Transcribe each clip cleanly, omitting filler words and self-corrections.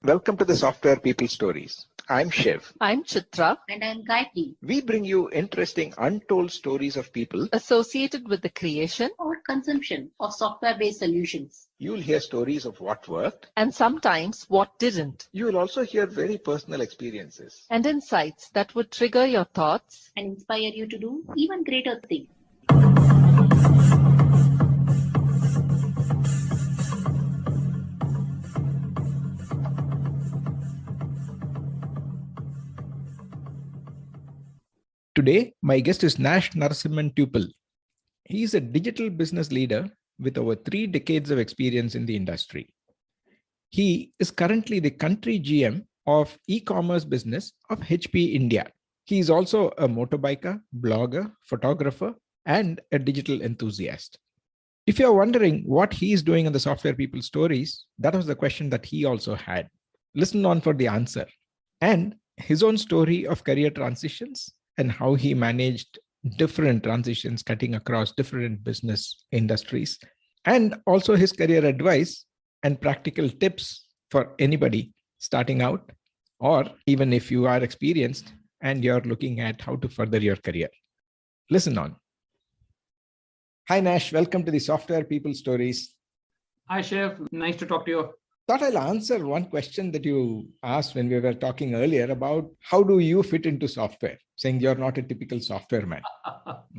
Welcome to the Software People Stories. I'm Shiv. I'm Chitra. And I'm Gayatri. We bring you interesting, untold stories of people Associated with the creation Or consumption of software-based solutions. You'll hear stories of what worked, and sometimes what didn't, you will also hear very personal experiences. and insights that would trigger your thoughts And inspire you to do even greater things. Today, my guest is Nash Narasimhan. He is a digital business leader with over 3 decades of experience in the industry. He is currently the country GM of e-commerce business of HP India. He is also a motorbiker, blogger, photographer, and a digital enthusiast. If you're wondering what he is doing on the Software People Stories, that was the question that he also had. Listen on for the answer. And his own story of career transitions and how he managed different transitions cutting across different business industries, and also his career advice and practical tips for anybody starting out, or even if you are experienced and you're looking at how to further your career. Listen on. Hi, Nash. Welcome to the Software People Stories. Hi, Chef. Nice to talk to you. Thought I'll answer one question that you asked when we were talking earlier about how do you fit into software, saying you're not a typical software man.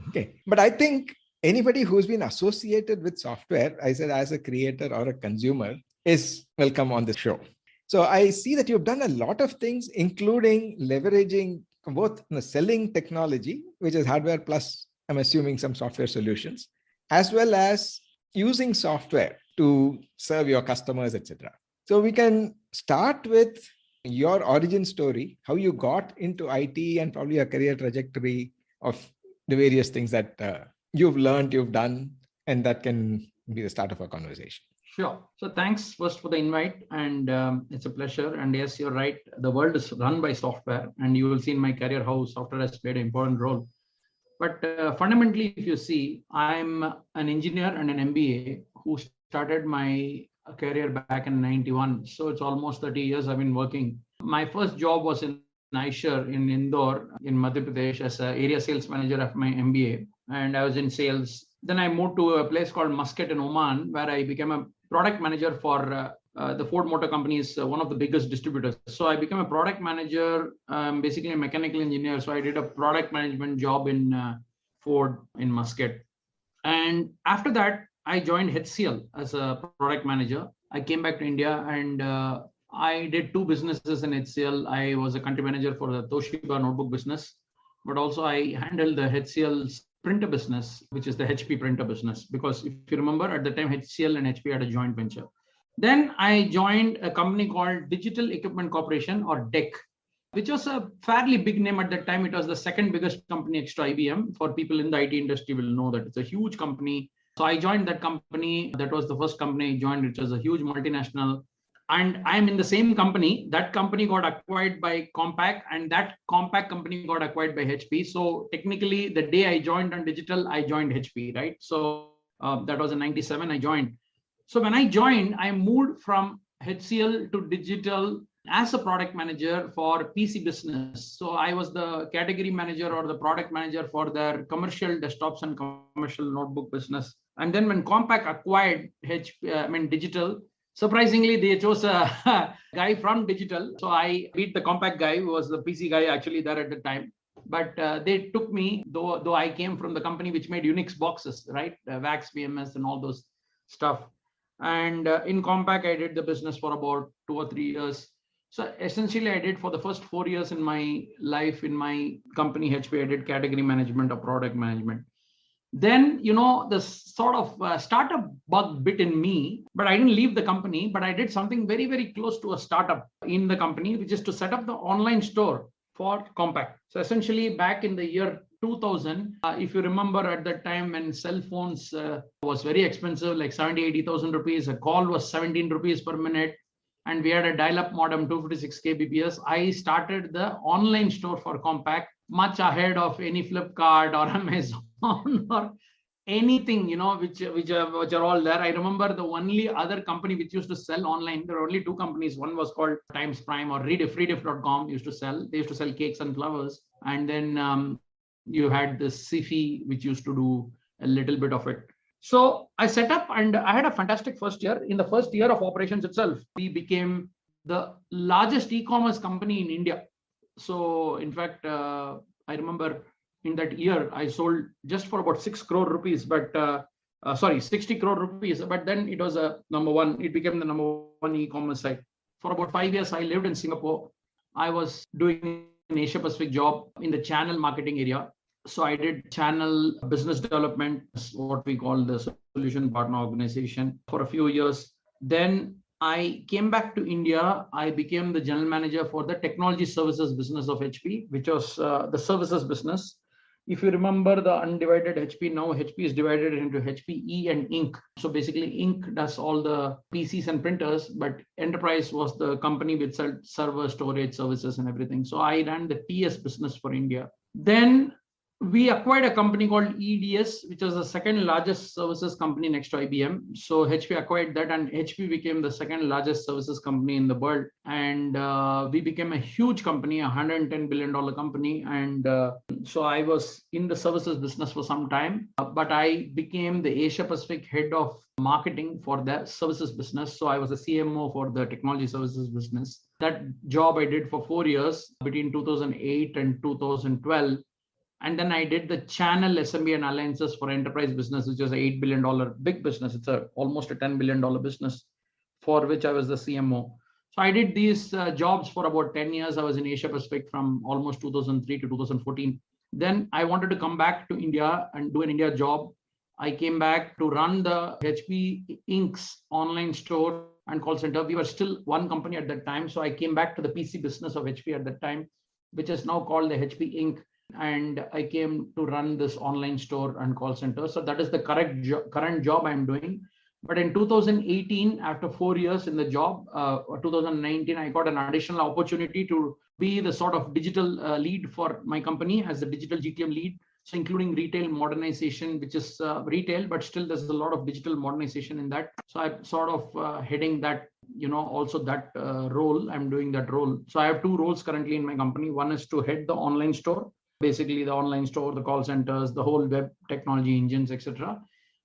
Okay. But I think anybody who's been associated with software, I said as a creator or a consumer, is welcome on this show. So I see that you've done a lot of things, including leveraging both selling technology, which is hardware plus, I'm assuming, some software solutions, as well as using software to serve your customers, etc. So we can start with your origin story, how you got into IT and probably a career trajectory of the various things that you've learned, you've done, and that can be the start of a conversation. Sure. So thanks first for the invite, and it's a pleasure. And yes, you're right. The world is run by software, and you will see in my career how software has played an important role. But fundamentally, if you see, I'm an engineer and an MBA who started my career back in 91. So it's almost 30 years I've been working. My first job was in Eicher in Indore in Madhya Pradesh as an area sales manager of my MBA. And I was in sales. Then I moved to a place called Muscat in Oman, where I became a product manager for the Ford Motor Company is one of the biggest distributors. So I became a product manager, basically a mechanical engineer. So I did a product management job in Ford in Muscat. And after that, I joined HCL as a product manager. I came back to India and I did 2 businesses in HCL. I was a country manager for the Toshiba notebook business, but also I handled the HCL's printer business, which is the HP printer business. Because if you remember, at the time, HCL and HP had a joint venture. Then I joined a company called Digital Equipment Corporation, or DEC, which was a fairly big name at that time. It was the second biggest company next to IBM. For people in the IT industry will know that it's a huge company. So I joined that company. That was the first company I joined, which was a huge multinational. And I'm in the same company. That company got acquired by Compaq, and that Compaq company got acquired by HP. So technically, the day I joined on digital, I joined HP, right? So that was in 97, I joined. So when I joined, I moved from HCL to digital as a product manager for PC business. So I was the category manager or the product manager for their commercial desktops and commercial notebook business. And then when Compaq acquired digital, surprisingly, they chose a guy from digital. So I beat the Compaq guy, who was the PC guy actually there at the time. But they took me, though I came from the company which made Unix boxes, right? VAX, VMS, and all those stuff. And in Compaq, I did the business for about 2 or 3 years. So essentially, I did for the first 4 years in my life in my company, HP, I did category management or product management. Then, the sort of startup bug bit in me, but I didn't leave the company, but I did something very, very close to a startup in the company, which is to set up the online store for Compaq. So essentially, back in the year 2000, if you remember at that time when cell phones was very expensive, like 70,000-80,000 rupees, a call was 17 rupees per minute, and we had a dial-up modem, 256 kbps. I started the online store for Compaq much ahead of any Flipkart or Amazon or anything, which are all there. I remember the only other company which used to sell online, there were only two companies. One was called Times Prime or Rediff.com used to sell. They used to sell cakes and flowers. And then you had the Sifi, which used to do a little bit of it. So I set up and I had a fantastic first year. In the first year of operations itself, we became the largest e-commerce company in India. So in fact, I remember in that year, I sold just for about 6 crore rupees, but 60 crore rupees. But then it was a number one. It became the number one e-commerce site. For about 5 years, I lived in Singapore. I was doing an Asia Pacific job in the channel marketing area. So I did channel business development, what we call the solution partner organization, for a few years. Then I came back to India. I became the general manager for the technology services business of HP, which was the services business. If you remember the undivided HP, now HP is divided into HPE and Inc. So basically Inc. does all the PCs and printers, but Enterprise was the company which sold server, storage, services and everything. So I ran the TS business for India. Then we acquired a company called EDS, which was the second largest services company next to IBM. So HP acquired that and HP became the second largest services company in the world. And we became a huge company, a $110 billion company. And so I was in the services business for some time, but I became the Asia Pacific head of marketing for the services business. So I was a CMO for the technology services business. That job I did for 4 years between 2008 and 2012. And then I did the channel SMB and alliances for enterprise business, which is an $8 billion big business. It's almost a $10 billion business for which I was the CMO. So I did these jobs for about 10 years. I was in Asia Pacific from almost 2003 to 2014. Then I wanted to come back to India and do an India job. I came back to run the HP Inc.'s online store and call center. We were still one company at that time. So I came back to the PC business of HP at that time, which is now called the HP Inc. And I came to run this online store and call center. So that is the current job I'm doing. But in 2018, after 4 years in the job, 2019, I got an additional opportunity to be the sort of digital lead for my company as the digital GTM lead. So including retail modernization, which is retail, but still there's a lot of digital modernization in that. So I'm sort of heading that, also that role. I'm doing that role. So I have two roles currently in my company. One is to head the online store, basically the online store, the call centers, the whole web technology engines, etc.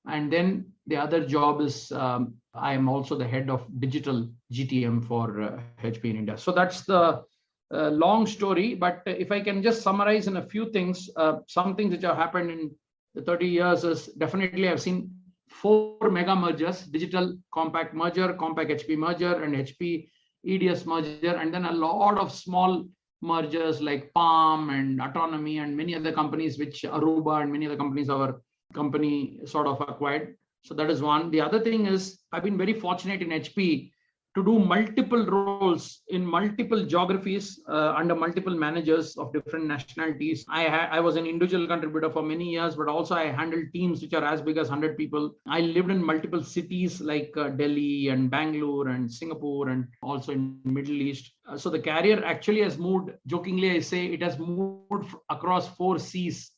And then the other job is I am also the head of digital GTM for HP in India. So that's the long story. But if I can just summarize in a few things, some things which have happened in the 30 years is definitely I've seen 4 mega mergers: digital Compaq merger, Compaq HP merger, and HP EDS merger, and then a lot of small mergers like Palm and Autonomy and many other companies, which Aruba and many other companies our company sort of acquired. So that is one. The other thing is I've been very fortunate in HP to do multiple roles in multiple geographies under multiple managers of different nationalities. I was an individual contributor for many years, but also I handled teams which are as big as 100 people. I lived in multiple cities like Delhi and Bangalore and Singapore and also in Middle East. So the career actually has moved, jokingly I say, it has moved across 4 C's,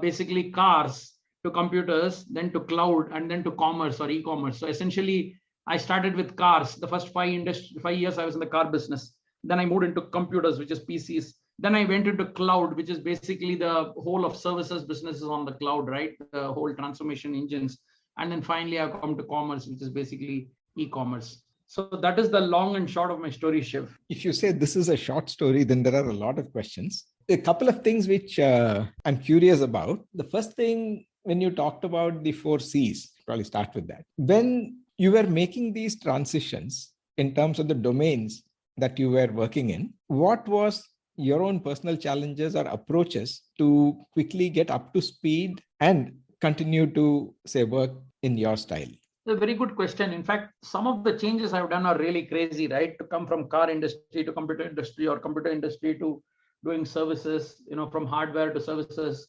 basically cars to computers, then to cloud, and then to commerce or e-commerce. So essentially, I started with cars. The first 5 years I was in the car business. Then I moved into computers, which is PCs. Then I went into cloud, which is basically the whole of services businesses on the cloud, right? The whole transformation engines. And then finally I've come to commerce, which is basically e-commerce. So that is the long and short of my story, Shiv. If you say this is a short story, then there are a lot of questions. A couple of things which I'm curious about. The first thing, when you talked about the 4 C's, probably start with that. When you were making these transitions in terms of the domains that you were working in, what was your own personal challenges or approaches to quickly get up to speed and continue to, say, work in your style? A very good question. In fact, some of the changes I've done are really crazy, right? To come from car industry to computer industry or computer industry to doing services, from hardware to services,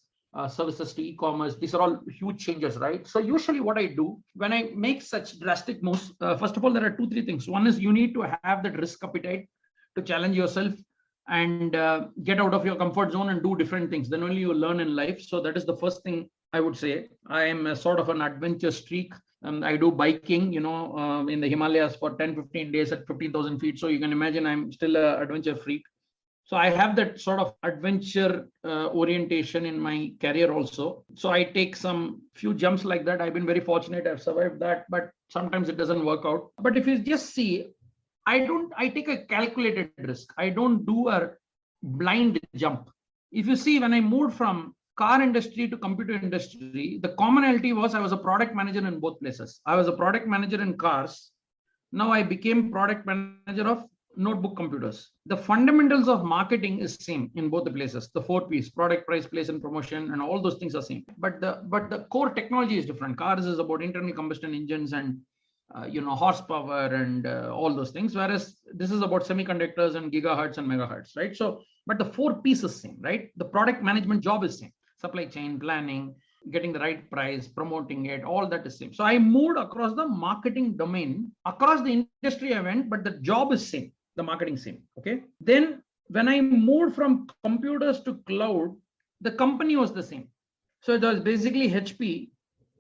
services to e-commerce. These are all huge changes, right? So usually what I do when I make such drastic moves, first of all, there are 2-3 things. One is you need to have that risk appetite to challenge yourself and get out of your comfort zone and do different things. Then only you learn in life. So that is the first thing I would say. I am a sort of an adventure streak. I do biking, in the Himalayas for 10, 15 days at 15,000 feet. So you can imagine I'm still an adventure freak. So I have that sort of adventure orientation in my career also. So I take some few jumps like that. I've been very fortunate. I've survived that, but sometimes it doesn't work out. But if you just see, I take a calculated risk. I don't do a blind jump. If you see, when I moved from car industry to computer industry, the commonality was I was a product manager in both places. I was a product manager in cars. Now I became product manager of notebook computers. The fundamentals of marketing is same in both the places. The 4 P's, product, price, place, and promotion, and all those things are same. But the core technology is different. Cars is about internal combustion engines and horsepower and all those things, whereas this is about semiconductors and gigahertz and megahertz, right? So, but the 4 P's is same, right? The product management job is same. Supply chain planning, getting the right price, promoting it, all that is same. So I moved across the marketing domain. Across the industry I went, but the job is same, the marketing same, okay? Then when I moved from computers to cloud, the company was the same. So it was basically HP,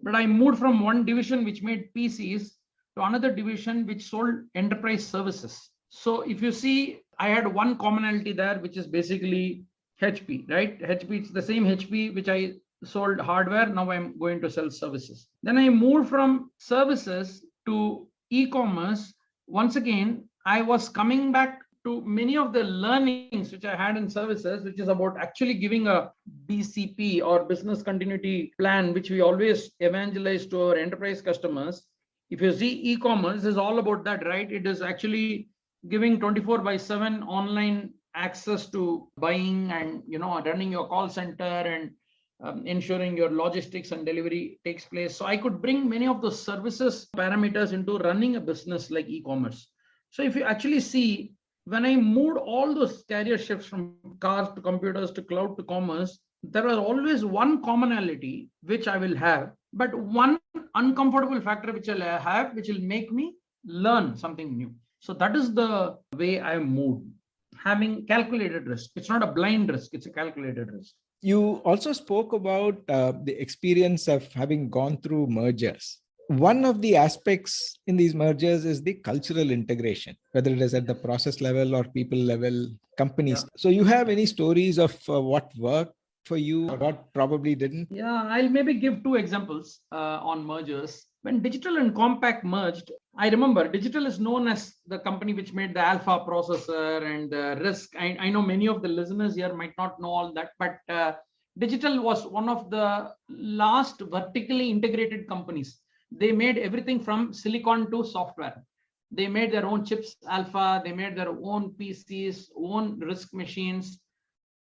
but I moved from one division which made PCs to another division which sold enterprise services. So if you see, I had one commonality there, which is basically HP, right? HP, it's the same HP which I sold hardware. Now I'm going to sell services. Then I moved from services to e-commerce. Once again, I was coming back to many of the learnings which I had in services, which is about actually giving a BCP or business continuity plan, which we always evangelize to our enterprise customers. If you see, e-commerce is all about that, right? It is actually giving 24/7 online access to buying and running your call center and ensuring your logistics and delivery takes place. So I could bring many of those services parameters into running a business like e-commerce. So if you actually see, when I moved all those career shifts from cars to computers to cloud to commerce, there was always one commonality which I will have, but one uncomfortable factor which I'll have, which will make me learn something new. So that is the way I moved, having calculated risk. It's not a blind risk, it's a calculated risk. You also spoke about the experience of having gone through mergers. One of the aspects in these mergers is the cultural integration, whether it is at the process level or people level, companies. Yeah. So you have any stories of what worked for you or what probably didn't? Yeah, I'll maybe give 2 examples on mergers. When Digital and Compaq merged, I remember Digital is known as the company which made the Alpha processor and the RISC. I know many of the listeners here might not know all that, but Digital was one of the last vertically integrated companies. They made everything from silicon to software. They made their own chips, Alpha. They made their own PCs, own RISC machines,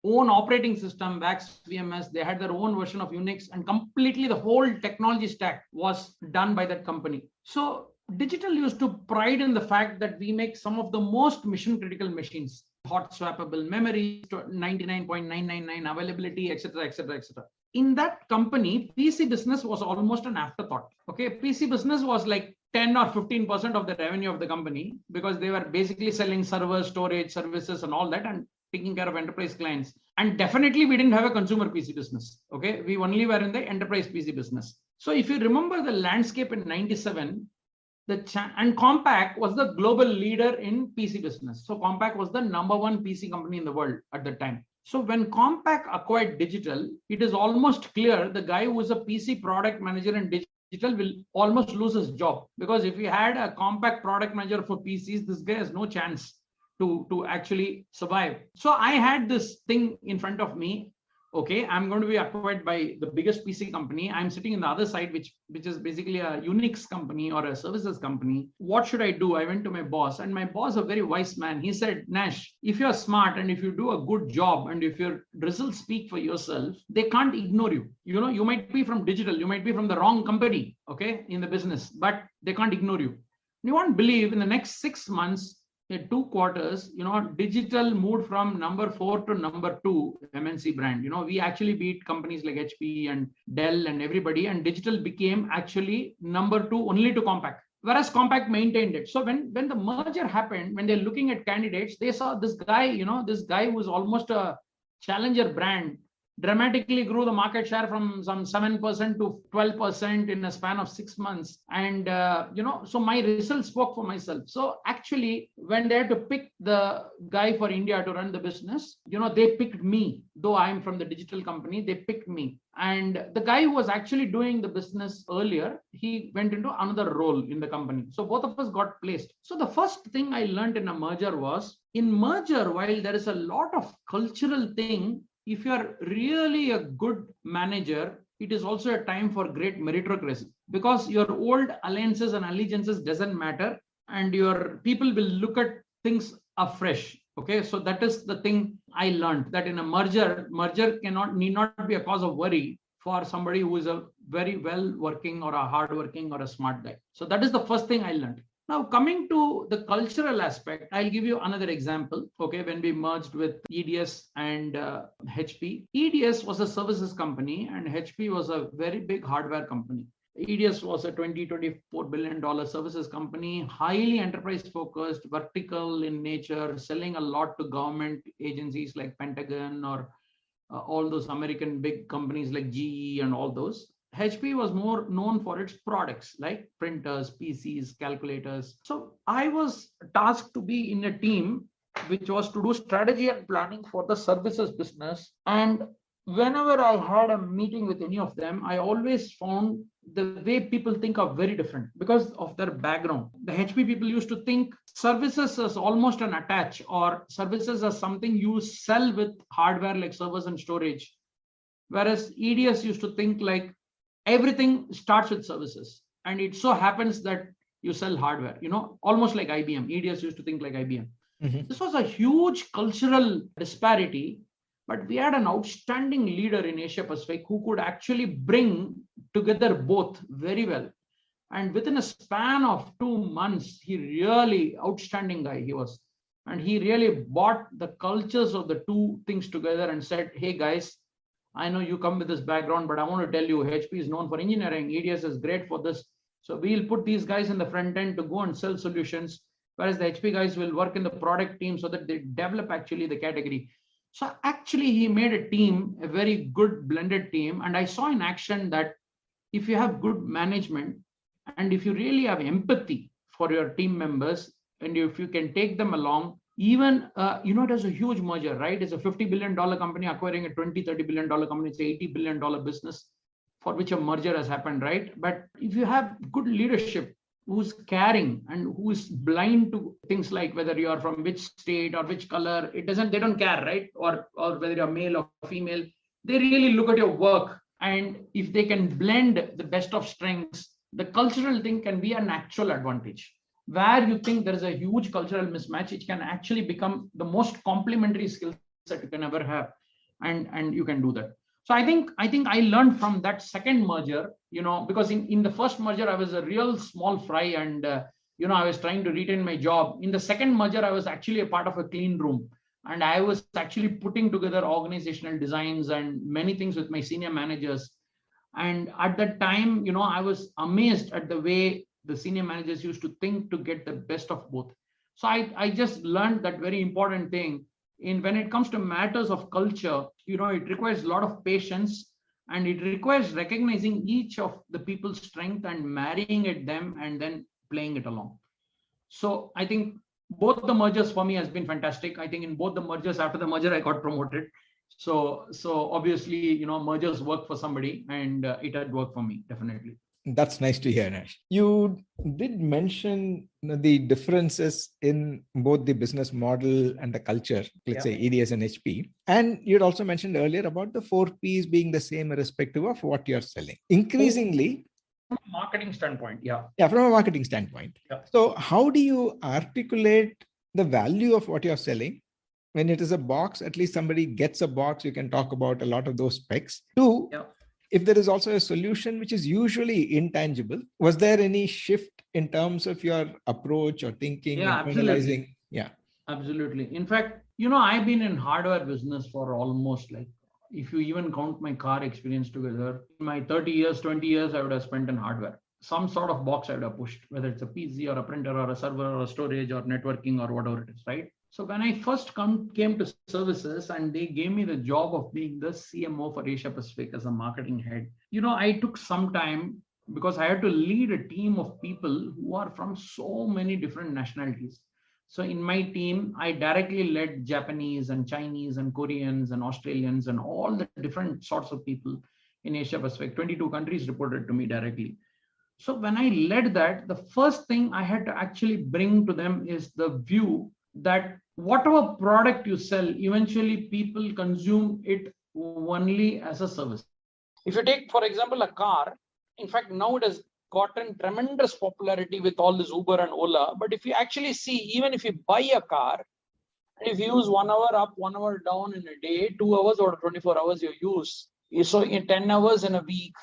own operating system, VAX VMS. They had their own version of Unix, and completely the whole technology stack was done by that company. So Digital used to pride in the fact that we make some of the most mission critical machines, hot swappable memory, 99.999 availability, etc., etc., etc. In that company, PC business was almost an afterthought. Okay, PC business was like 10 or 15% of the revenue of the company, because they were basically selling servers, storage, services, and all that, and taking care of enterprise clients. And definitely we didn't have a consumer PC business. Okay, we only were in the enterprise PC business. So if you remember the landscape in 97, and Compaq was the global leader in PC business. So Compaq was the #1 PC company in the world at the time. So when Compaq acquired Digital, it is almost clear the guy who was a PC product manager in Digital will almost lose his job, because if we had a Compaq product manager for PCs, this guy has no chance to actually survive. So I had this thing in front of me. Okay, I'm going to be acquired by the biggest PC company. I'm sitting in the other side, which is basically a Unix company or a services company. What should I do? I went to my boss, and my boss, a very wise man, he said, Nash, if you're smart and if you do a good job and if your results speak for yourself, they can't ignore you. You might be from Digital, you might be from the wrong company, okay, in the business, but they can't ignore you. You won't believe, in the next 6 months, 2 quarters, Digital moved from #4 to #2 MNC brand. We actually beat companies like HP and Dell and everybody, and Digital became actually #2 only to Compaq, whereas Compaq maintained it. So when the merger happened, when they're looking at candidates, they saw this guy, this guy was almost a challenger brand, dramatically grew the market share from some 7% to 12% in a span of 6 months. And, so my results spoke for myself. So actually, when they had to pick the guy for India to run the business, they picked me. Though I'm from the digital company, they picked me. And the guy who was actually doing the business earlier, he went into another role in the company. So both of us got placed. So the first thing I learned in a merger was, in merger, while there is a lot of cultural thing, if you are really a good manager, it is also a time for great meritocracy, because your old alliances and allegiances doesn't matter, and your people will look at things afresh. Okay, so that is the thing I learned, that in a merger need not be a cause of worry for somebody who is a very well working or a hard working or a smart guy. So that is the first thing I learned. Now, coming to the cultural aspect, I'll give you another example. Okay, when we merged with EDS and HP, EDS was a services company and HP was a very big hardware company. EDS was a $24 billion services company, highly enterprise focused, vertical in nature, selling a lot to government agencies like Pentagon or all those American big companies like GE and all those. HP was more known for its products like printers, PCs, calculators. So I was tasked to be in a team which was to do strategy and planning for the services business. And whenever I had a meeting with any of them, I always found the way people think are very different because of their background. The HP people used to think services as almost an attach, or services as something you sell with hardware like servers and storage. Whereas EDS used to think like everything starts with services. And it so happens that you sell hardware, almost like IBM. EDS used to think like IBM. Mm-hmm. This was a huge cultural disparity. But we had an outstanding leader in Asia Pacific who could actually bring together both very well. And within a span of 2 months, he really outstanding guy he was. And he really brought the cultures of the two things together and said, hey guys, I know you come with this background, but I want to tell you, HP is known for engineering. EDS is great for this. So we'll put these guys in the front end to go and sell solutions, whereas the HP guys will work in the product team so that they develop actually the category. So actually he made a team, a very good blended team. And I saw in action that if you have good management and if you really have empathy for your team members, and if you can take them along, even, it is a huge merger, right? It's a $50 billion company acquiring a $20-30 billion company. It's an $80 billion business for which a merger has happened, right? But if you have good leadership, who's caring and who is blind to things like whether you are from which state or which color, they don't care, right? Or whether you're male or female, they really look at your work. And if they can blend the best of strengths, the cultural thing can be an actual advantage. Where you think there is a huge cultural mismatch, it can actually become the most complementary skill set you can ever have. And you can do that. So I think I learned from that second merger, because in the first merger, I was a real small fry and, I was trying to retain my job. In the second merger, I was actually a part of a clean room. And I was actually putting together organizational designs and many things with my senior managers. And at that time, I was amazed at the way the senior managers used to think to get the best of both. So I just learned that very important thing. When it comes to matters of culture, it requires a lot of patience, and it requires recognizing each of the people's strength and marrying it them and then playing it along. So I think both the mergers for me has been fantastic. I think in both the mergers, after the merger, I got promoted. So obviously, mergers work for somebody, and it had worked for me, definitely. That's nice to hear, Nash. You did mention the differences in both the business model and the culture, let's say EDS and HP. And you'd also mentioned earlier about the 4 Ps being the same irrespective of what you're selling. Increasingly, from a marketing standpoint, Yeah, from a marketing standpoint. Yeah. So how do you articulate the value of what you're selling? When it is a box, at least somebody gets a box, you can talk about a lot of those specs. 2, if there is also a solution which is usually intangible, was there any shift in terms of your approach or thinking, absolutely. Yeah, absolutely. In fact, I've been in hardware business for almost if you even count my car experience together, in my 30 years, 20 years, I would have spent in hardware. Some sort of box I would have pushed, whether it's a PC or a printer or a server or a storage or networking or whatever it is, right? So when I first came to services and they gave me the job of being the CMO for Asia Pacific as a marketing head, I took some time because I had to lead a team of people who are from so many different nationalities. So in my team, I directly led Japanese and Chinese and Koreans and Australians and all the different sorts of people in Asia Pacific. 22 countries reported to me directly. So when I led that, the first thing I had to actually bring to them is the view that whatever product you sell, eventually people consume it only as a service. If you take, for example, a car, in fact, now it has gotten tremendous popularity with all this Uber and Ola. But if you actually see, even if you buy a car, if you use 1 hour up, 1 hour down in a day, 2 hours or 24 hours you use, so in 10 hours in a week,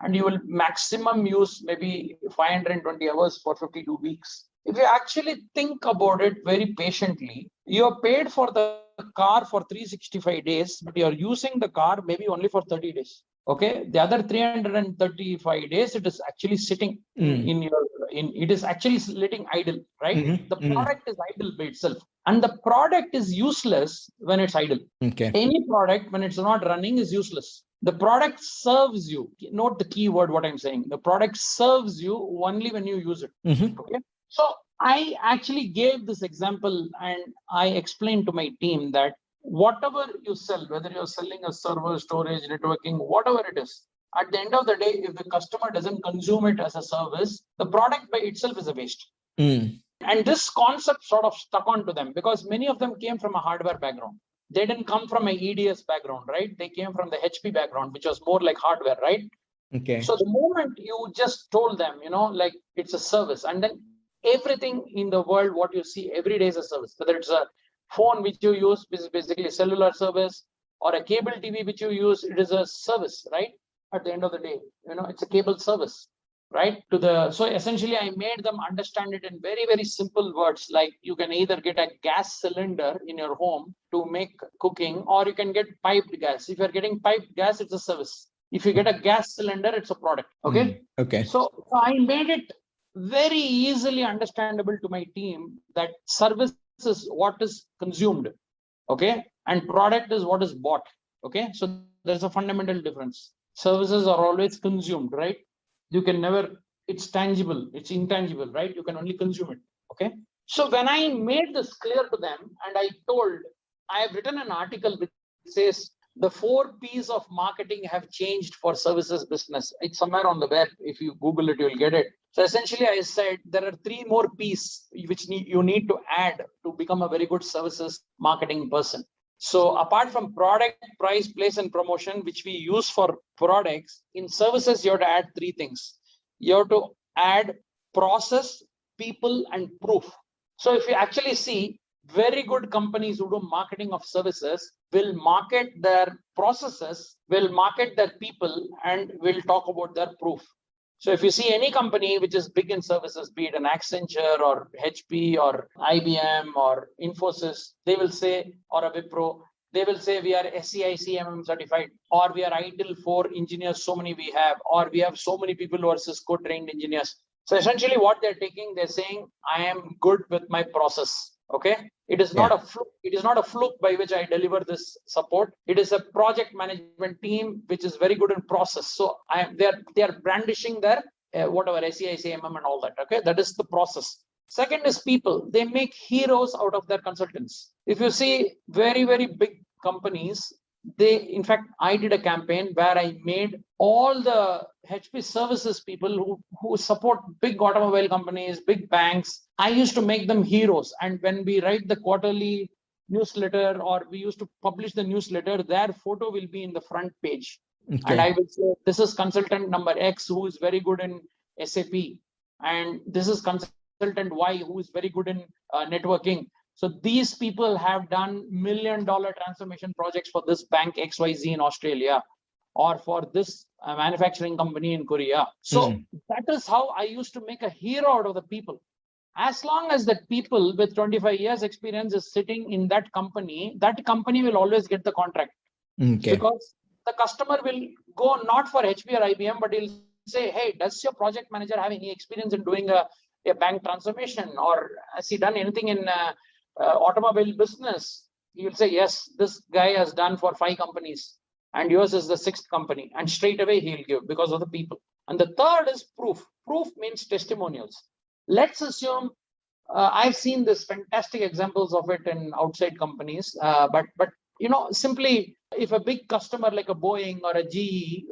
and you will maximum use maybe 520 hours for 52 weeks. If you actually think about it very patiently, you are paid for the car for 365 days, but you are using the car maybe only for 30 days. Okay, the other 335 days, it is actually sitting it is actually sitting idle, right? The product is idle by itself, and the product is useless when it's idle. Okay. Any product when it's not running is useless. The product serves you. Note the key word, what I'm saying. The product serves you only when you use it. Okay. So I actually gave this example and I explained to my team that whatever you sell, whether you're selling a server, storage, networking, whatever it is, at the end of the day, if the customer doesn't consume it as a service, the product by itself is a waste. And this concept sort of stuck on to them because many of them came from a hardware background. They didn't come from an EDS background, right? They came from the HP background, which was more like hardware, right? Okay. So the moment you just told them, like it's a service, and then everything in the world, what you see every day is a service, whether it's a phone which you use, which is basically a cellular service, or a cable TV which you use, it is a service, right? At the end of the day, it's a cable service, right? So essentially I made them understand it in very, very simple words, like you can either get a gas cylinder in your home to make cooking, or you can get piped gas. If you're getting piped gas, it's a service. If you get a gas cylinder, it's a product. Okay. Okay. So I made it very easily understandable to my team that service is what is consumed, okay, and product is what is bought. Okay, so there's a fundamental difference. Services are always consumed, right? You can never, it's tangible, it's intangible, right? You can only consume it. Okay, so when I made this clear to them and I have written an article which says the 4 P's of marketing have changed for services business. It's somewhere on the web. If you Google it, you'll get it. So essentially I said there are 3 more P's which you need to add to become a very good services marketing person. So apart from product, price, place, and promotion, which we use for products, in services, you have to add 3 things. You have to add process, people, and proof. So if you actually see, very good companies who do marketing of services will market their processes, will market their people, and will talk about their proof. So if you see any company which is big in services, be it an Accenture or HP or IBM or Infosys, they will say, or a Wipro, they will say we are SCI CMM certified, or we are ITIL 4 engineers, so many we have, or we have so many people who are Cisco trained engineers. So essentially what they're taking, they're saying, I am good with my process. Okay, it is not a fluke. It is not a fluke by which I deliver this support. It is a project management team which is very good in process. So they are brandishing their whatever SCI, CMM and all that. Okay, that is the process. Second is people. They make heroes out of their consultants. If you see very, very big companies, in fact, I did a campaign where I made all the HP services people who support big automobile companies, big banks, I used to make them heroes. And when we write the quarterly newsletter or we used to publish the newsletter, their photo will be in the front page. Okay. And I will say, this is consultant number X who is very good in SAP. And this is consultant Y who is very good in networking. So these people have done $1 million transformation projects for this bank XYZ in Australia, or for this manufacturing company in Korea. So that is how I used to make a hero out of the people. As long as that people with 25 years experience is sitting in that company will always get the contract. Okay. Because the customer will go not for HP or IBM, but he'll say, hey, does your project manager have any experience in doing a bank transformation, or has he done anything in automobile business, you'll say, yes, this guy has done for 5 companies and yours is the 6th company, and straight away he'll give because of the people. And the third is proof. Proof means testimonials. Let's assume I've seen this fantastic examples of it in outside companies, but simply if a big customer like a Boeing or a GE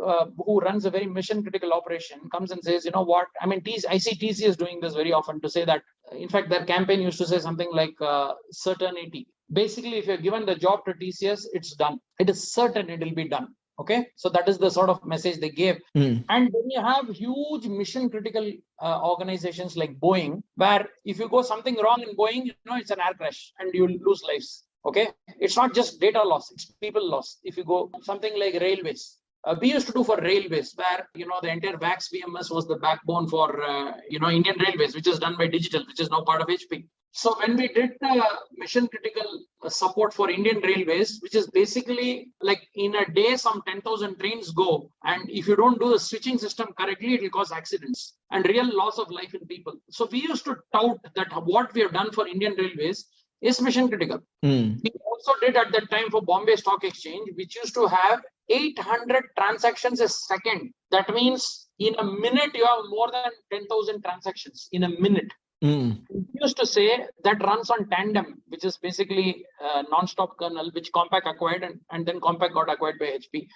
who runs a very mission critical operation comes and says, you know what, I mean, I see TCS doing this very often to say that, in fact, their campaign used to say something like certainty. Basically, if you're given the job to TCS, it's done. It is certain it will be done. Okay, so that is the sort of message they gave. And then you have huge mission critical organizations like Boeing, where if you go something wrong in Boeing, it's an air crash and you'll lose lives. Okay, it's not just data loss, it's people loss. If you go something like railways, we used to do for railways, where the entire VAX VMS was the backbone for Indian Railways, which is done by Digital, which is now part of HP. So when we did the mission critical support for Indian Railways, which is basically like in a day, some 10,000 trains go. And if you don't do the switching system correctly, it will cause accidents and real loss of life in people. So we used to tout that what we have done for Indian Railways is mission critical. We also did at that time for Bombay Stock Exchange, which used to have 800 transactions a second. That means in a minute, you have more than 10,000 transactions in a minute. We used to say that runs on Tandem, which is basically a non-stop kernel, which Compaq acquired, and then Compaq got acquired by HP.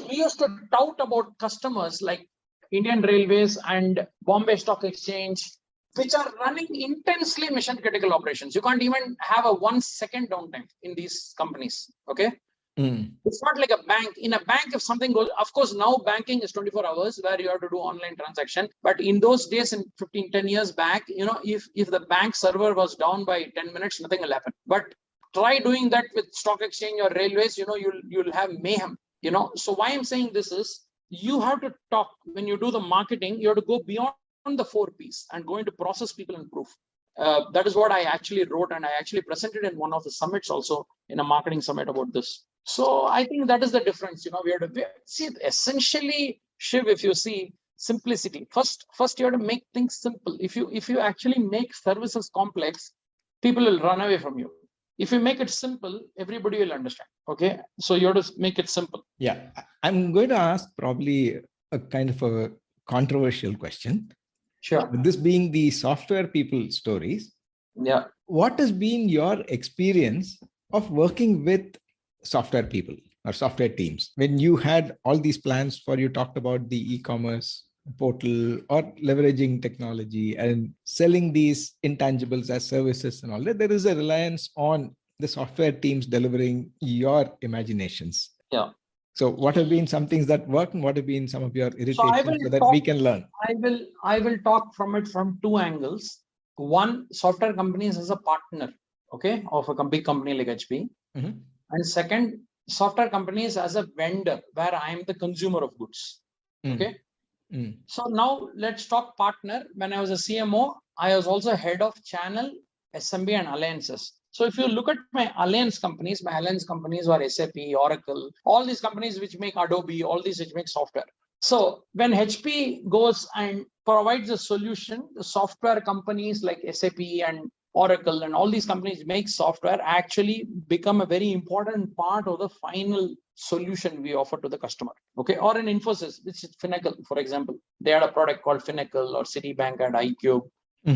We used to tout about customers like Indian Railways and Bombay Stock Exchange, which are running intensely mission critical operations. You can't even have a 1 second downtime in these companies. Okay. It's not like a bank. In a bank, if something goes, of course, now banking is 24 hours where you have to do online transaction. But in those days, in 10 years back, if the bank server was down by 10 minutes, nothing will happen. But try doing that with stock exchange or railways, you'll have mayhem. So why I'm saying this is, you have to talk when you do the marketing, you have to go beyond the 4 Ps and go into process, people, and proof. That is what I actually wrote, and I actually presented in one of the summits also, in a marketing summit, about this. So I think that is the difference. We have to see essentially, Shiv, if you see simplicity, first you have to make things simple. If you actually make services complex, people will run away from you. If you make it simple, everybody will understand. Okay, so you have to make it simple. Yeah, I'm going to ask probably a kind of a controversial question. Sure. This being the software people stories. Yeah. What has been your experience of working with software people or software teams when you had all these plans for, you talked about the e-commerce portal or leveraging technology and selling these intangibles as services and all that? There is a reliance on the software teams delivering your imaginations. Yeah. So what have been some things that work and what have been some of your irritations so that we can learn? I will talk from it from 2 angles. One, software companies as a partner, okay, of a big company like HP. And second, software companies as a vendor, where I am the consumer of goods. Okay. So now let's talk partner. When I was a CMO, I was also head of channel, SMB, and alliances. So if you look at my alliance companies were SAP, Oracle, all these companies which make Adobe, all these which make software. So when HP goes and provides a solution, the software companies like SAP and Oracle and all these companies make software actually become a very important part of the final solution we offer to the customer. Okay. Or in Infosys, which is Finacle, for example, they had a product called Finacle, or Citibank had iCube.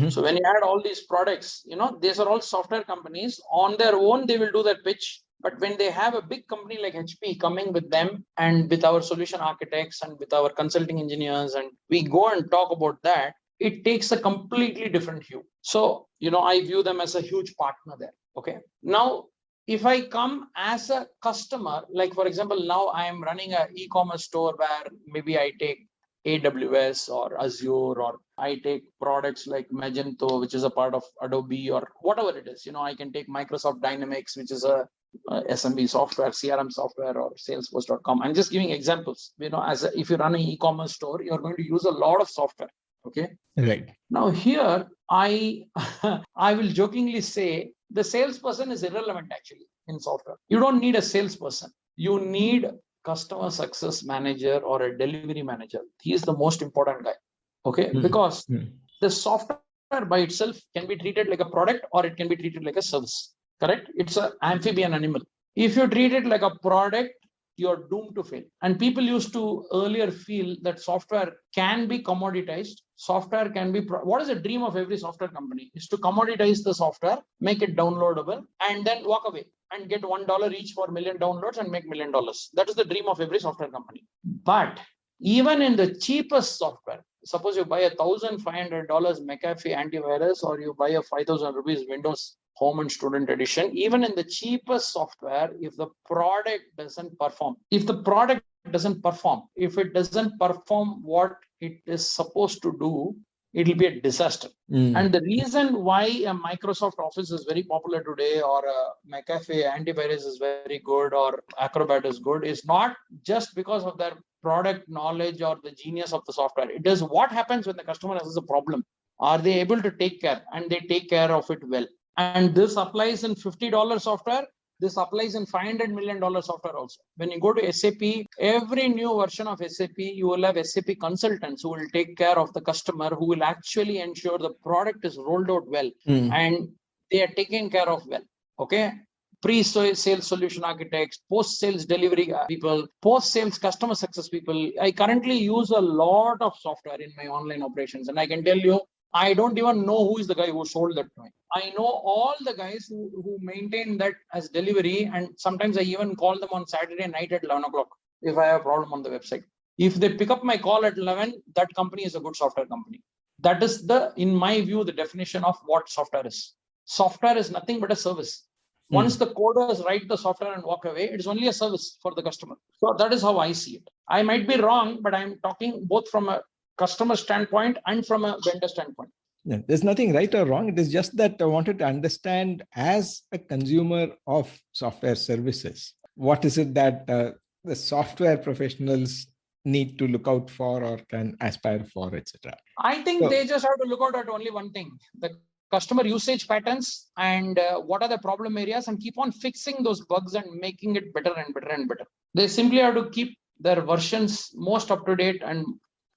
So when you add all these products, these are all software companies. On their own, they will do their pitch. But when they have a big company like HP coming with them and with our solution architects and with our consulting engineers, and we go and talk about that, it takes a completely different hue. So, I view them as a huge partner there. Okay. Now, if I come as a customer, like for example, now I am running an e-commerce store where maybe I take AWS or Azure, or I take products like Magento, which is a part of Adobe, or whatever it is. I can take Microsoft Dynamics, which is a SMB software, CRM software, or Salesforce.com. I'm just giving examples. If you run an e-commerce store, you're going to use a lot of software. Okay. Right. Now here, I will jokingly say the salesperson is irrelevant actually in software. You don't need a salesperson. You need customer success manager or a delivery manager. He is the most important guy. Okay. Because the software by itself can be treated like a product or it can be treated like a service. correct? It's an amphibian animal. If you treat it like a product, you're doomed to fail. And people used to earlier feel that software can be commoditized. Software can be, what is the dream of every software company? Is to commoditize the software, make it downloadable, and then walk away and get $1 each for 1 million downloads and make $1 million. That is the dream of every software company. But even in the cheapest software, suppose you buy a $1,500 McAfee antivirus, or you buy a 5,000 rupees Windows Home and Student Edition, even in the cheapest software, if the product doesn't perform, if it doesn't perform what it is supposed to do, it'll be a disaster. And the reason why a Microsoft Office is very popular today, or a McAfee antivirus is very good, or Acrobat is good, is not just because of their product knowledge or the genius of the software. It is what happens when the customer has a problem. Are they able to take care? And they take care of it well. And this applies in $50 software. This applies in $500 million software also. When you go to SAP, every new version of SAP, you will have SAP consultants who will take care of the customer, who will actually ensure the product is rolled out well and they are taken care of well. Okay. Pre-sales solution architects, post-sales delivery people, post-sales customer success people. I currently use a lot of software in my online operations, and I can tell you, I don't even know who is the guy who sold that to me. I know all the guys who maintain that as delivery, and sometimes I even call them on Saturday night at 11 o'clock if I have a problem on the website. If they pick up my call at 11, that company is a good software company. That is in my view, the definition of what software is. Software is nothing but a service. Once the coders write the software and walk away, it is only a service for the customer. So that is how I see it. I might be wrong, but I'm talking both from a customer standpoint and from a vendor standpoint. Yeah, there's nothing right or wrong. It is just that I wanted to understand, as a consumer of software services, what is it that the software professionals need to look out for or can aspire for, etc. I think they just have to look out at only one thing: the customer usage patterns and what are the problem areas, and keep on fixing those bugs and making it better and better and better. They simply have to keep their versions most up to date and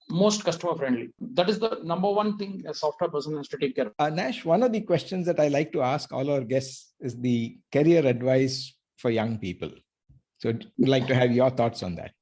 most customer friendly. That is the number one thing a software person has to take care of. Nash, one of the questions that I like to ask all our guests is the career advice for young people. So I'd like to have your thoughts on that.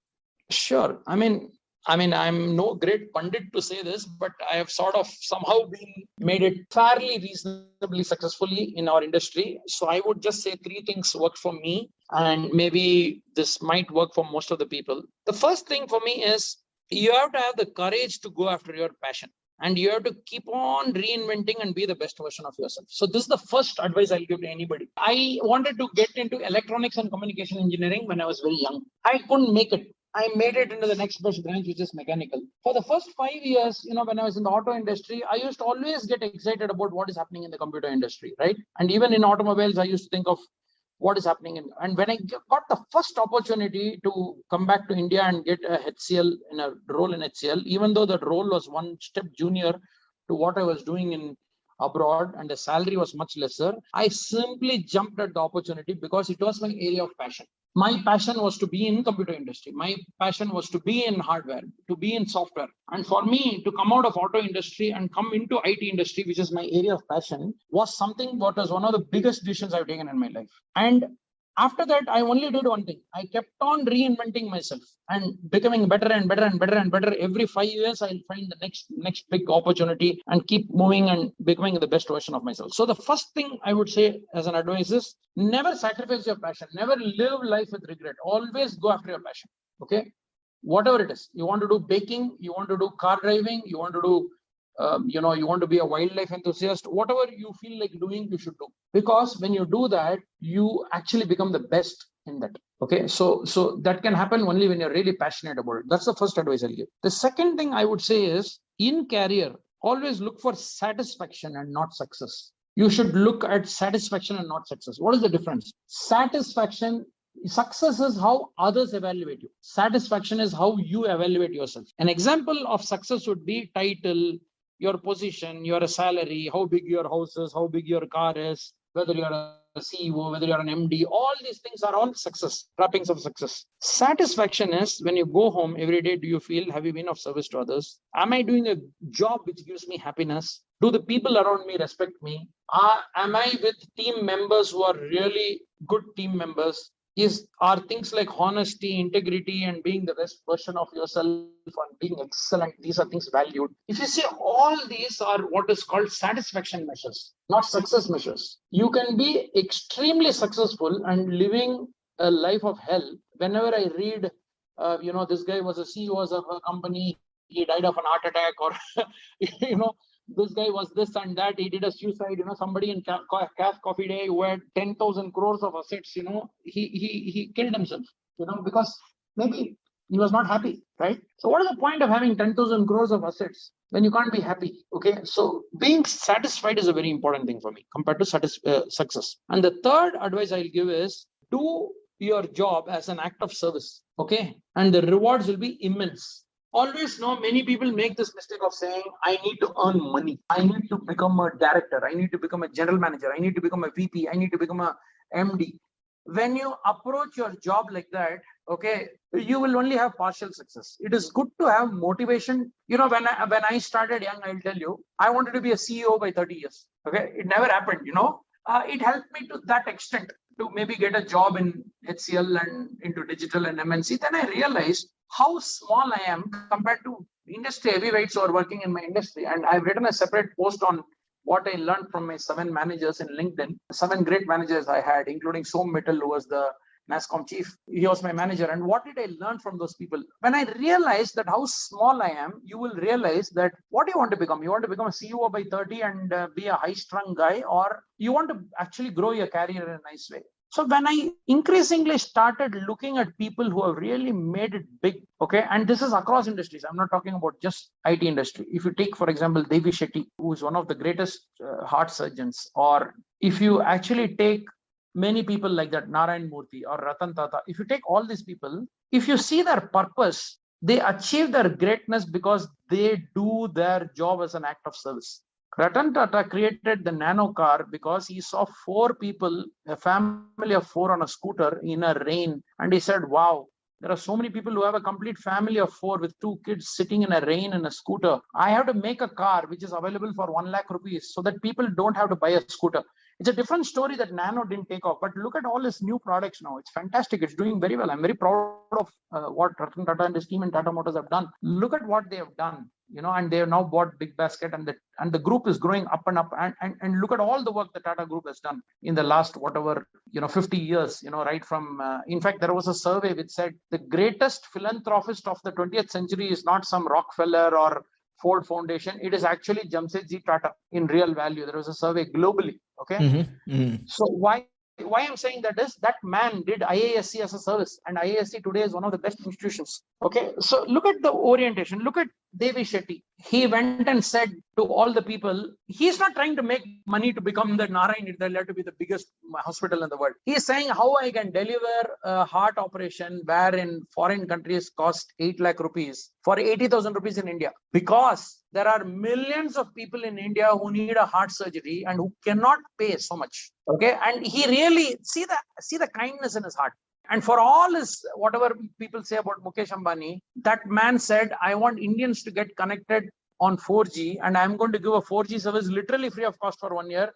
Sure. I mean, I'm no great pundit to say this, but I have sort of somehow made it fairly reasonably successfully in our industry. So I would just say 3 things work for me, and maybe this might work for most of the people. The first thing for me is you have to have the courage to go after your passion, and you have to keep on reinventing and be the best version of yourself. So this is the first advice I'll give to anybody. I wanted to get into electronics and communication engineering when I was very young. I couldn't make it. I made it into the next best branch, which is mechanical. For the first 5 years, when I was in the auto industry, I used to always get excited about what is happening in the computer industry, right? And even in automobiles, I used to think of what is happening. And when I got the first opportunity to come back to India and get a HCL, in a role in HCL, even though that role was one step junior to what I was doing in abroad and the salary was much lesser, I simply jumped at the opportunity because it was my area of passion. My passion was to be in computer industry. My passion was to be in hardware, to be in software. And for me to come out of auto industry and come into IT industry, which is my area of passion, was something that was one of the biggest decisions I've taken in my life. And after that, I only did one thing. I kept on reinventing myself and becoming better and better and better and better. Every 5 years, I'll find the next big opportunity and keep moving and becoming the best version of myself. So the first thing I would say as an advice is never sacrifice your passion. Never live life with regret. Always go after your passion. Okay? Whatever it is. You want to do baking, you want to do car driving, you want to do you want to be a wildlife enthusiast, whatever you feel like doing, you should do. Because when you do that, you actually become the best in that. Okay, so that can happen only when you're really passionate about it. That's the first advice I'll give. The second thing I would say is, in career, always look for satisfaction and not success. You should look at satisfaction and not success. What is the difference? Success is how others evaluate you. Satisfaction is how you evaluate yourself. An example of success would be title, your position, your salary, how big your house is, how big your car is, whether you're a CEO, whether you're an MD, all these things are all success, trappings of success. Satisfaction is when you go home every day, do you feel, have you been of service to others? Am I doing a job which gives me happiness? Do the people around me respect me? Am I with team members who are really good team members? Are things like honesty, integrity, and being the best version of yourself and being excellent, these are things valued. If you see, all these are what is called satisfaction measures, not success measures. You can be extremely successful and living a life of hell. Whenever I read, this guy was a CEO of a company, he died of an heart attack, or, this guy was this and that, he did a suicide, somebody in Caf Coffee Day who had 10,000 crores of assets, he killed himself, because maybe he was not happy, right? So what is the point of having 10,000 crores of assets when you can't be happy? Okay, so being satisfied is a very important thing for me compared to success. And the third advice I'll give is do your job as an act of service, okay? And the rewards will be immense. Always know, many people make this mistake of saying, I need to earn money. I need to become a director. I need to become a general manager. I need to become a VP. I need to become a MD. When you approach your job like that, okay, you will only have partial success. It is good to have motivation. When I started young, I'll tell you, I wanted to be a CEO by 30 years. Okay, it never happened, it helped me to that extent to maybe get a job in HCL and into digital and MNC. Then I realized how small I am compared to industry heavyweights who are working in my industry. And I've written a separate post on what I learned from my 7 managers in LinkedIn, 7 great managers I had, including Som Mittal, who was the NASSCOM chief. He was my manager. And what did I learn from those people? When I realized that how small I am, you will realize that what do you want to become? You want to become a CEO by 30 and be a high-strung guy, or you want to actually grow your career in a nice way? So when I increasingly started looking at people who have really made it big, okay, and this is across industries. I'm not talking about just IT industry. If you take, for example, Devi Shetty, who is one of the greatest heart surgeons, or if you actually take many people like that, Narayan Murthy or Ratan Tata, if you take all these people, if you see their purpose, they achieve their greatness because they do their job as an act of service. Ratan Tata created the nano car because he saw 4 people, a family of 4 on a scooter in a rain. And he said, wow, there are so many people who have a complete family of 4 with 2 kids sitting in a rain in a scooter. I have to make a car which is available for 1 lakh rupees so that people don't have to buy a scooter. It's a different story that Nano didn't take off, but look at all his new products now. It's fantastic. It's doing very well. I'm very proud of what Ratan Tata and his team in Tata Motors have done. Look at what they have done, and they have now bought Big Basket, and the group is growing up and up. And look at all the work the Tata Group has done in the last 50 years. Right from in fact, there was a survey which said the greatest philanthropist of the 20th century is not some Rockefeller or Ford Foundation. It is actually Jamsetji Tata in real value. There was a survey globally. Okay. Mm-hmm. Mm-hmm. So why I'm saying that is that man did IASC as a service, and IASC today is one of the best institutions. Okay. So look at the orientation. Look at Devi Shetty. He went and said to all the people, he's not trying to make money to become the Narayan, to be the biggest hospital in the world. He's saying how I can deliver a heart operation where in foreign countries cost 8 lakh rupees for 80,000 rupees in India, because there are millions of people in India who need a heart surgery and who cannot pay so much. Okay. And he really see the kindness in his heart. And for all his, whatever people say about Mukesh Ambani, that man said, I want Indians to get connected on 4G, and I'm going to give a 4G service literally free of cost for 1 year.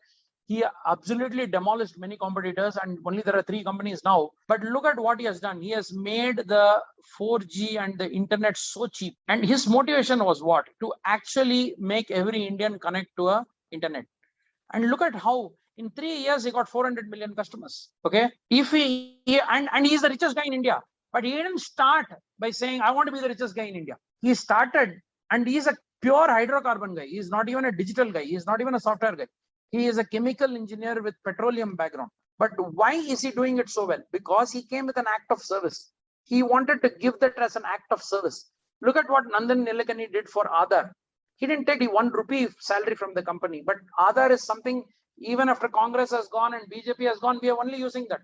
He absolutely demolished many competitors, and only there are 3 companies now. But look at what he has done. He has made the 4G and the internet so cheap. And his motivation was what? To actually make every Indian connect to a internet. And look at how in 3 years he got 400 million customers. Okay. If and he's the richest guy in India, but he didn't start by saying, I want to be the richest guy in India. He started, and he's a pure hydrocarbon guy. He's not even a digital guy. He's not even a software guy. He is a chemical engineer with petroleum background. But why is he doing it so well? Because he came with an act of service. He wanted to give that as an act of service. Look at what Nandan Nilekani did for Aadhaar. He didn't take the 1 rupee salary from the company, but Aadhaar is something, even after Congress has gone and BJP has gone, we are only using that.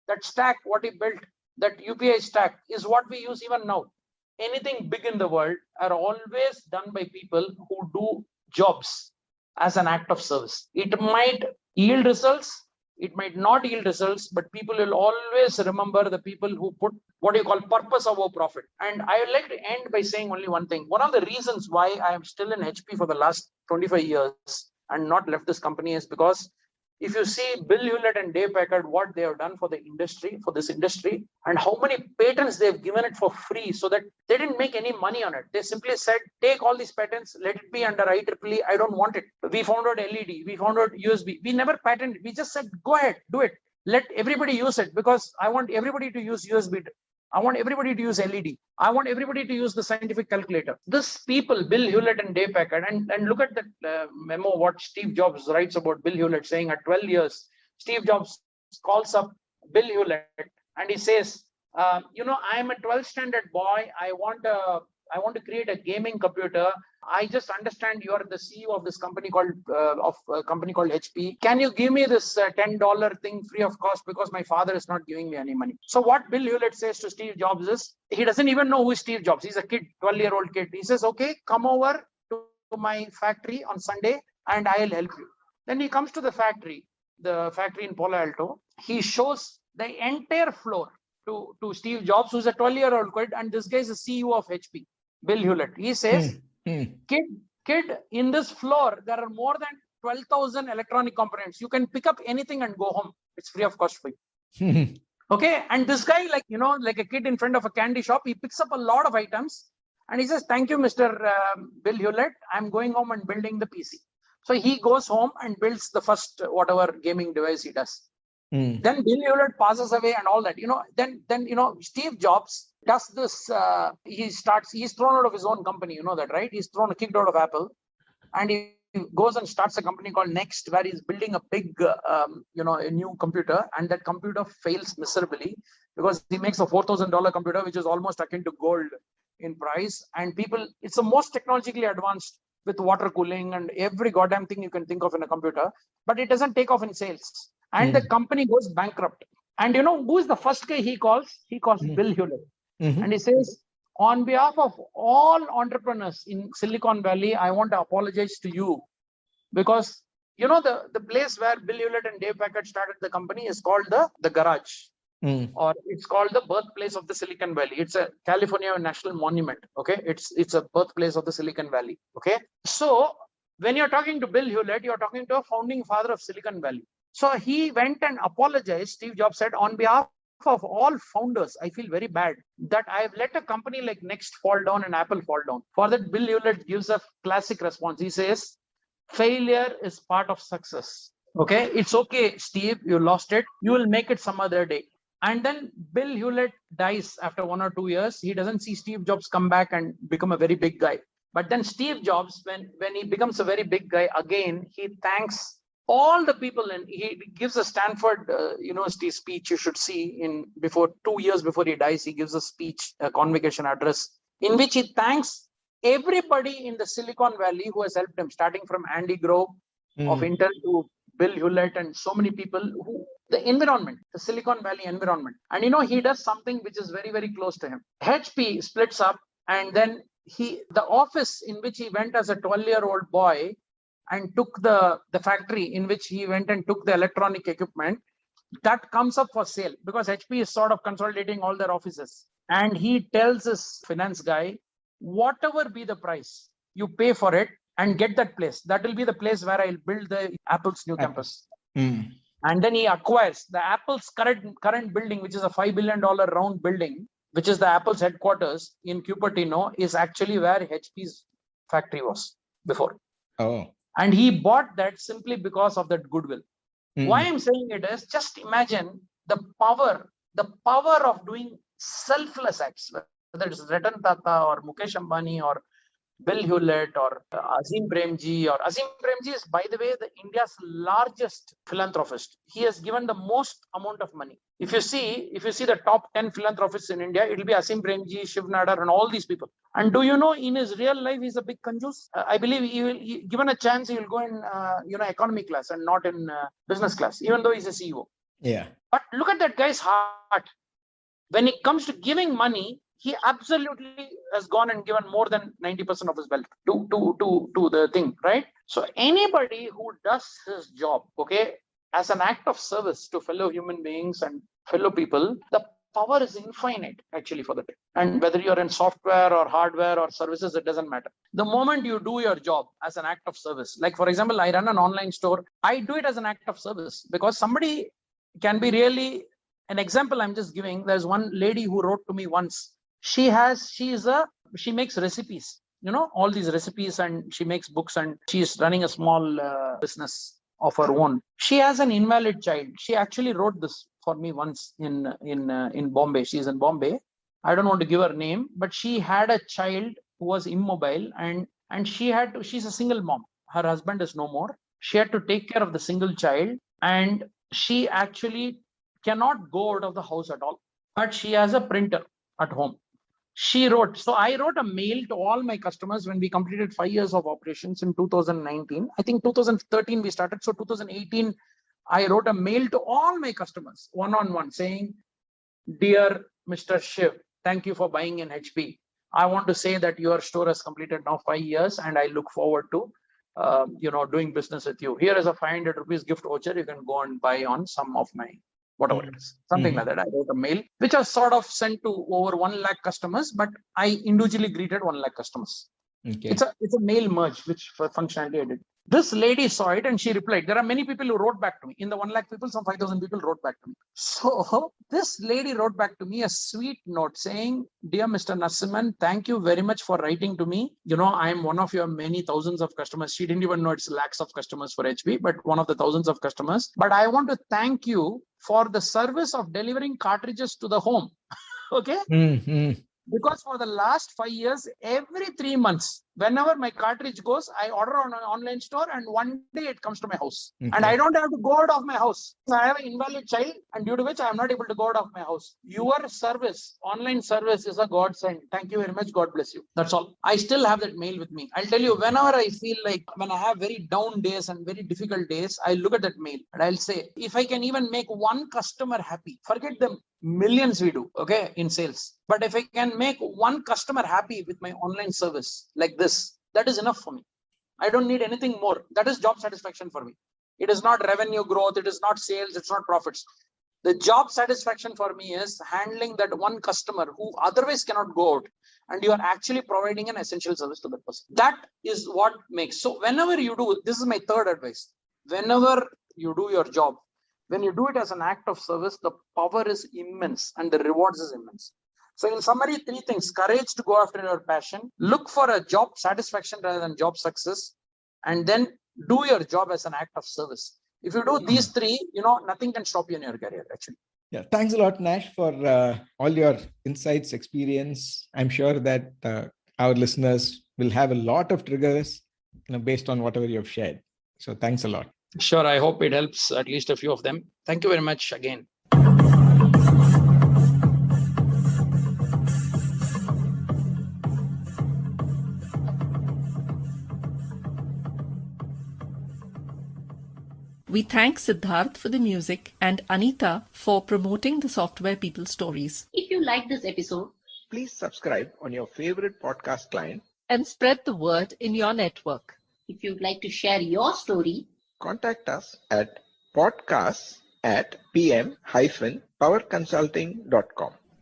That stack, what he built, that UPI stack is what we use even now. Anything big in the world are always done by people who do jobs as an act of service. It might yield results, It might not yield results, but people will always remember the people who put what you call purpose above profit. And I would like to end by saying only one thing. One of the reasons why I am still in HP for the last 25 years and not left this company is because if you see Bill Hewlett and Dave Packard, what they have done for the industry, for this industry, and how many patents they've given it for free so that they didn't make any money on it. They simply said, take all these patents, let it be under IEEE. I don't want it. We found out LED, we found out USB. We never patented. We just said, go ahead, do it. Let everybody use it because I want everybody to use USB. I want everybody to use LED. I want everybody to use the scientific calculator. This people, Bill Hewlett and Dave Packard, and look at that memo, what Steve Jobs writes about Bill Hewlett, saying at 12 years, Steve Jobs calls up Bill Hewlett and he says, I'm a 12th standard boy. I want to create a gaming computer. I just understand you are the CEO of this company called HP. Can you give me this $10 thing free of cost because my father is not giving me any money? So what Bill Hewlett says to Steve Jobs is, he doesn't even know who is Steve Jobs. He's a kid, 12-year-old kid. He says, okay, come over to my factory on Sunday and I'll help you. Then he comes to the factory in Palo Alto. He shows the entire floor to Steve Jobs, who's a 12-year-old kid, and this guy is the CEO of HP, Bill Hewlett. He says, kid, in this floor, there are more than 12,000 electronic components. You can pick up anything and go home. It's free of cost for you. Okay. And this guy, like a kid in front of a candy shop, he picks up a lot of items and he says, thank you, Mr. Bill Hewlett. I'm going home and building the PC. So he goes home and builds the first whatever gaming device he does. Then Bill Hewlett passes away and all that, then Steve Jobs does this. He's thrown out of his own company, you know that, right? He's kicked out of Apple, and he goes and starts a company called Next, where he's building a big, a new computer, and that computer fails miserably because he makes a $4,000 computer, which is almost akin to gold in price. And it's the most technologically advanced with water cooling and every goddamn thing you can think of in a computer, but it doesn't take off in sales. And the company goes bankrupt. And who is the first guy he calls? He calls Bill Hewlett. And he says, on behalf of all entrepreneurs in Silicon Valley, I want to apologize to you because, the place where Bill Hewlett and Dave Packard started the company is called the Garage, or it's called the birthplace of the Silicon Valley. It's a California national monument. Okay. It's a birthplace of the Silicon Valley. Okay. So when you're talking to Bill Hewlett, you're talking to a founding father of Silicon Valley. So he went and apologized. Steve Jobs said, on behalf of all founders, I feel very bad that I've let a company like Next fall down and Apple fall down. For that, Bill Hewlett gives a classic response. He says, failure is part of success. Okay, it's okay, Steve, you lost it. You will make it some other day. And then Bill Hewlett dies after 1 or 2 years. He doesn't see Steve Jobs come back and become a very big guy. But then Steve Jobs, when he becomes a very big guy again, he thanks all the people, and he gives a Stanford University speech. You should see 2 years before he dies, he gives a speech, a convocation address, in which he thanks everybody in the Silicon Valley who has helped him, starting from Andy Grove of Intel to Bill Hewlett and so many people the environment, the Silicon Valley environment. And he does something which is very, very close to him. HP splits up, and then the office in which he went as a 12-year-old boy and took the factory in which he went and took the electronic equipment, that comes up for sale because HP is sort of consolidating all their offices. And he tells his finance guy, whatever be the price, you pay for it and get that place. That will be the place where I'll build the Apple's new campus. And then he acquires the Apple's current building, which is a $5 billion round building, which is the Apple's headquarters in Cupertino, is actually where HP's factory was before. Oh. And he bought that simply because of that goodwill. Why I'm saying it is, just imagine the power of doing selfless acts, whether it's Ratan Tata or Mukesh Ambani or Bill Hewlett or Azim Premji. Or Azim Premji is, by the way, India's largest philanthropist. He has given the most amount of money. If you see the top 10 philanthropists in India, it will be Azim Premji, Shiv Nadar, and all these people. And do you know, in his real life, he's a big kanjus. I believe given a chance, he will go in economy class and not in business class, even though he's a CEO. Yeah. But look at that guy's heart. When it comes to giving money, he absolutely has gone and given more than 90% of his wealth to the thing, right? So anybody who does his job, okay, as an act of service to fellow human beings and fellow people, the power is infinite actually for the day. And whether you're in software or hardware or services, it doesn't matter. The moment you do your job as an act of service, like for example, I run an online store, I do it as an act of service because somebody can be really an example I'm just giving. There's one lady who wrote to me once. She makes recipes, all these recipes, and she makes books, and she's running a small business of her own. She has an invalid child. She actually wrote this for me once in Bombay. She's in Bombay. I don't want to give her name, but she had a child who was immobile, and she's a single mom. Her husband is no more. She had to take care of the single child, and she actually cannot go out of the house at all. But she has a printer at home. I wrote a mail to all my customers when we completed 5 years of operations in 2019. I think 2013 we started. So 2018, I wrote a mail to all my customers one-on-one saying, "Dear Mr. Shiv, thank you for buying in HP. I want to say that your store has completed now 5 years, and I look forward to doing business with you. Here is a 500 rupees gift voucher. You can go and buy on some of my whatever it is." Something like that. I wrote a mail, which was sort of sent to over 1 lakh customers, but I individually greeted 1 lakh customers. Okay. It's a mail merge, which for functionality I did. This lady saw it and she replied. There are many people who wrote back to me. In the 1 lakh people, some 5,000 people wrote back to me. So this lady wrote back to me a sweet note saying, "Dear Mr. Narasimhan, thank you very much for writing to me. I am one of your many thousands of customers." She didn't even know it's lakhs of customers for HP, but one of the thousands of customers. "But I want to thank you for the service of delivering cartridges to the home." Okay. Mm-hmm. Because for the last 5 years, every 3 months, whenever my cartridge goes, I order on an online store, and one day it comes to my house. Okay. And I don't have to go out of my house. I have an invalid child, and due to which I am not able to go out of my house. Your service, online service, is a godsend. Thank you very much. God bless you. That's all. I still have that mail with me. I'll tell you, whenever I feel like when I have very down days and very difficult days, I look at that mail and I'll say, if I can even make one customer happy, forget them. Millions we do, okay, in sales. But if I can make one customer happy with my online service like this, that is enough for me. I don't need anything more. That is job satisfaction for me. It is not revenue growth. It is not sales. It's not profits. The job satisfaction for me is handling that one customer who otherwise cannot go out, and you are actually providing an essential service to that person. That is what makes. So whenever you do, this is my third advice. Whenever you do your job, when you do it as an act of service, the power is immense and the rewards is immense. So in summary, 3 things: courage to go after your passion, look for a job satisfaction rather than job success, and then do your job as an act of service. If you do these 3, nothing can stop you in your career, actually. Yeah, thanks a lot, Nash, for all your insights, experience. I'm sure that our listeners will have a lot of triggers, based on whatever you've shared. So thanks a lot. Sure. I hope it helps at least a few of them. Thank you very much again. We thank Siddharth for the music and Anita for promoting the Software People Stories. If you like this episode, Please subscribe on your favorite podcast client. And spread the word in your network. if you'd like to share your story, Contact us at podcasts@pm-powerconsulting.com.